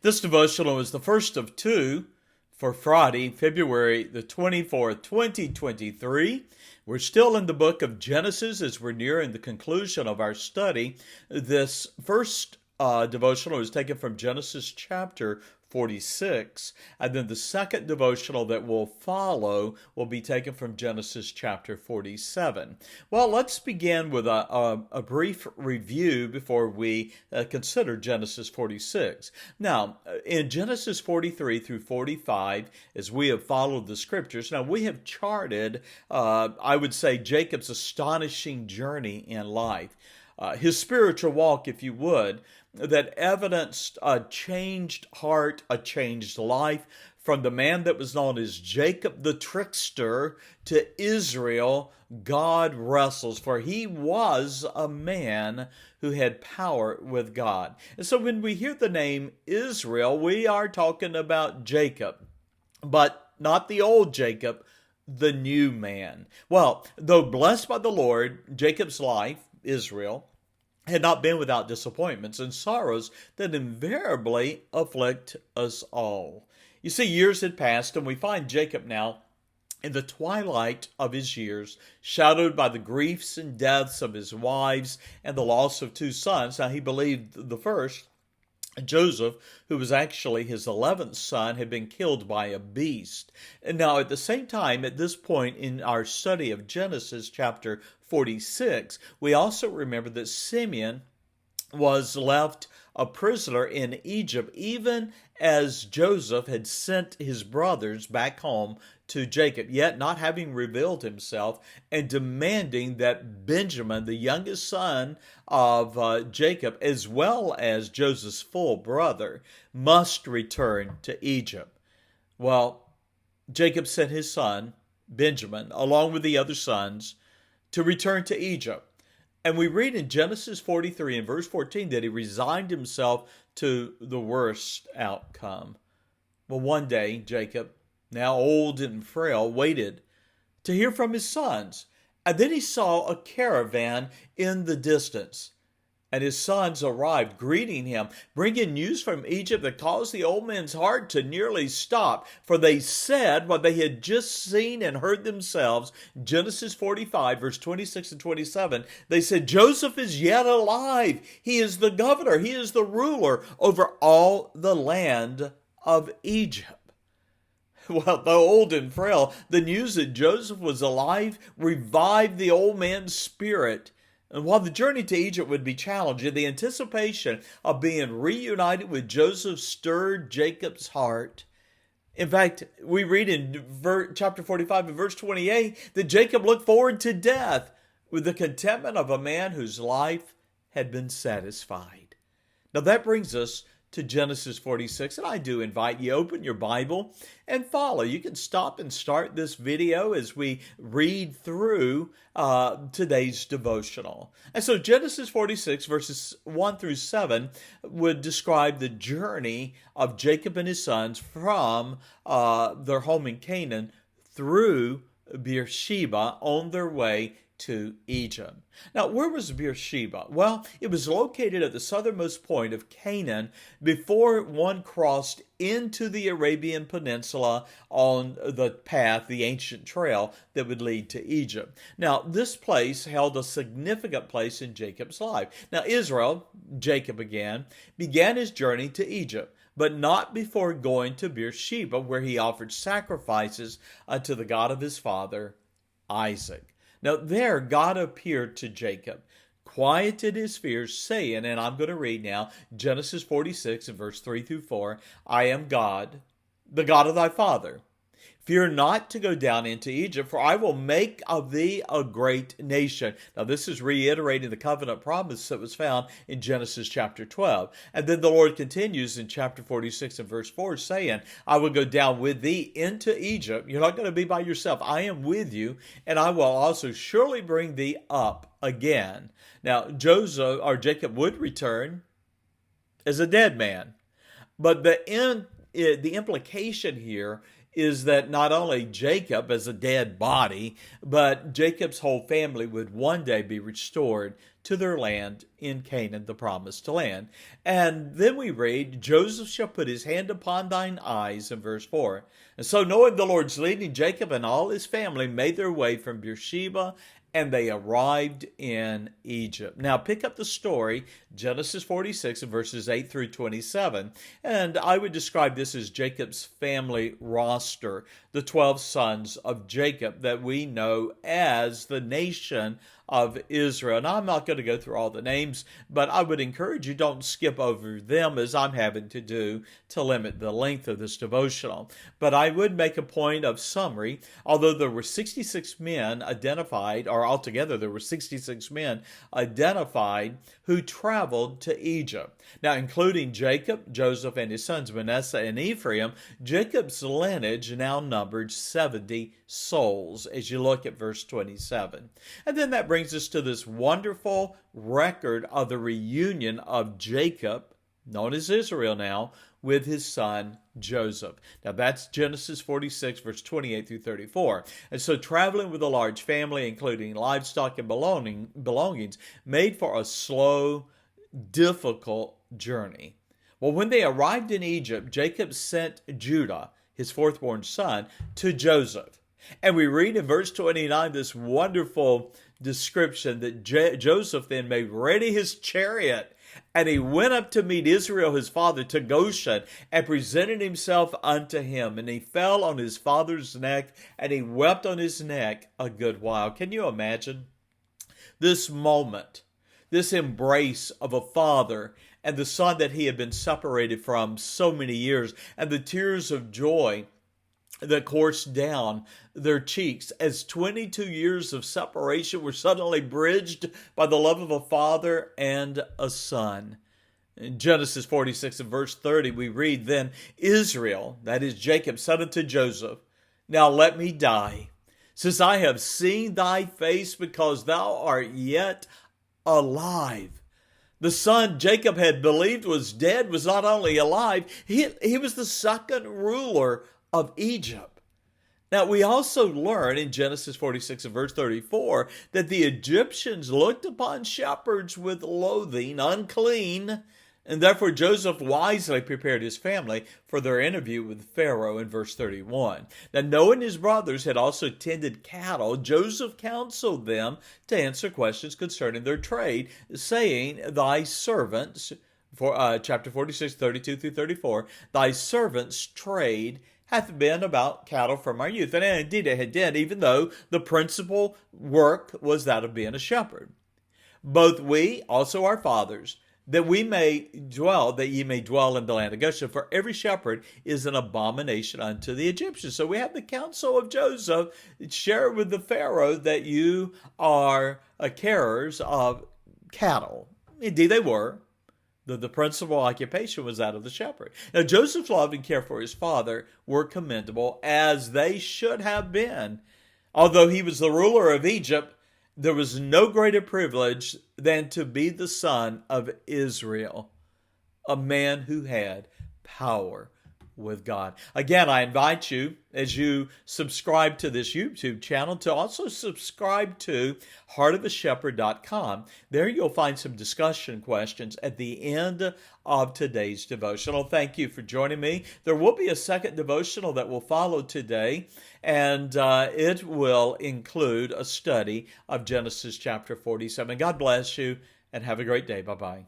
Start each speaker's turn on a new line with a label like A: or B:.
A: This devotional is the first of two for Friday, February the 24th, 2023. We're still in the book of Genesis as we're nearing the conclusion of our study. This first devotional is taken from Genesis chapter 46, and then the second devotional that will follow will be taken from Genesis chapter 47. Well, let's begin with a brief review before we consider Genesis 46. Now, in Genesis 43 through 45, as we have followed the scriptures, now we have charted, I would say, Jacob's astonishing journey in life. His spiritual walk, if you would, that evidenced a changed heart, a changed life, from the man that was known as Jacob the trickster to Israel, God wrestles, for he was a man who had power with God. And so when we hear the name Israel, we are talking about Jacob, but not the old Jacob, the new man. Well, though blessed by the Lord, Jacob's life, Israel, had not been without disappointments and sorrows that invariably afflict us all. You see, years had passed, and we find Jacob now in the twilight of his years, shadowed by the griefs and deaths of his wives and the loss of two sons. Now, he believed the first, Joseph, who was actually his 11th son, had been killed by a beast. And now, at the same time, at this point in our study of Genesis chapter 46, we also remember that Simeon was left a prisoner in Egypt, even as Joseph had sent his brothers back home to Jacob, yet not having revealed himself, and demanding that Benjamin, the youngest son of Jacob, as well as Joseph's full brother, must return to Egypt. Well, Jacob sent his son, Benjamin, along with the other sons, to return to Egypt. And we read in Genesis 43 and verse 14 that he resigned himself to the worst outcome. Well, one day, Jacob, now old and frail, waited to hear from his sons. And then he saw a caravan in the distance. And his sons arrived, greeting him, bringing news from Egypt that caused the old man's heart to nearly stop. For they said what they had just seen and heard themselves. Genesis 45, verse 26 and 27. They said, Joseph is yet alive. He is the governor. He is the ruler over all the land of Egypt. Well, though old and frail, the news that Joseph was alive revived the old man's spirit. And while the journey to Egypt would be challenging, the anticipation of being reunited with Joseph stirred Jacob's heart. In fact, we read in chapter 45 and verse 28 that Jacob looked forward to death with the contentment of a man whose life had been satisfied. Now that brings us to Genesis 46, and I do invite you open your Bible and follow. You can stop and start this video as we read through today's devotional. And so Genesis 46 verses 1 through 7 would describe the journey of Jacob and his sons from their home in Canaan through Beersheba on their way to Egypt. Now, where was Beersheba? Well, it was located at the southernmost point of Canaan before one crossed into the Arabian Peninsula on the path, the ancient trail that would lead to Egypt. Now, this place held a significant place in Jacob's life. Now, Israel, Jacob again, began his journey to Egypt, but not before going to Beersheba, where he offered sacrifices to the God of his father, Isaac. Now there God appeared to Jacob, quieted his fears, saying, and I'm going to read now, Genesis 46 and verse 3 through 4, I am God, the God of thy father. Fear not to go down into Egypt, for I will make of thee a great nation. Now this is reiterating the covenant promise that was found in Genesis chapter 12. And then the Lord continues in chapter 46 and verse 4 saying, I will go down with thee into Egypt. You're not going to be by yourself. I am with you, and I will also surely bring thee up again. Now Jacob would return as a dead man. But the implication here is that not only Jacob as a dead body, but Jacob's whole family would one day be restored to their land in Canaan, the promised land. And then we read, Joseph shall put his hand upon thine eyes, in verse 4. And so knowing the Lord's leading, Jacob and all his family made their way from Beersheba, and they arrived in Egypt. Now pick up the story, Genesis 46, verses 8 through 27. And I would describe this as Jacob's family roster, the 12 sons of Jacob that we know as the nation of Israel. Now, I'm not going to go through all the names, but I would encourage you don't skip over them as I'm having to do to limit the length of this devotional. But I would make a point of summary. Although there were 66 men identified, or altogether there were 66 men identified who traveled to Egypt. Now, including Jacob, Joseph, and his sons Manasseh and Ephraim, Jacob's lineage now numbered 70 souls as you look at verse 27. And then that brings us to this wonderful record of the reunion of Jacob, known as Israel now, with his son Joseph. Now that's Genesis 46, verse 28 through 34. And so traveling with a large family, including livestock and belongings, made for a slow, difficult journey. Well, when they arrived in Egypt, Jacob sent Judah, his fourth-born son, to Joseph. And we read in verse 29 this wonderful description that Joseph then made ready his chariot, and he went up to meet Israel his father to Goshen, and presented himself unto him. And he fell on his father's neck, and he wept on his neck a good while. Can you imagine this moment, this embrace of a father and the son that he had been separated from so many years, and the tears of joy that coursed down their cheeks as 22 years of separation were suddenly bridged by the love of a father and a son. In Genesis 46 and verse 30, we read, Then Israel, that is Jacob, said unto Joseph, Now let me die, since I have seen thy face, because thou art yet alive. The son Jacob had believed was dead was not only alive, he was the second ruler of Egypt. Now, we also learn in Genesis 46 and verse 34 that the Egyptians looked upon shepherds with loathing, unclean, and therefore Joseph wisely prepared his family for their interview with Pharaoh in verse 31. Now, knowing his brothers had also tended cattle, Joseph counseled them to answer questions concerning their trade, saying, Thy servants, for chapter 46, 32 through 34, thy servants' trade hath been about cattle from our youth. And indeed it had been, even though the principal work was that of being a shepherd. Both we, also our fathers, that ye may dwell in the land of Goshen. For every shepherd is an abomination unto the Egyptians. So we have the counsel of Joseph share with the Pharaoh that you are carers of cattle. Indeed they were. The principal occupation was that of the shepherd. Now, Joseph's love and care for his father were commendable, as they should have been. Although he was the ruler of Egypt, there was no greater privilege than to be the son of Israel, a man who had power with God. Again, I invite you, as you subscribe to this YouTube channel, to also subscribe to heartofashepherd.com. There you'll find some discussion questions at the end of today's devotional. Thank you for joining me. There will be a second devotional that will follow today, and it will include a study of Genesis chapter 47. God bless you, and have a great day. Bye-bye.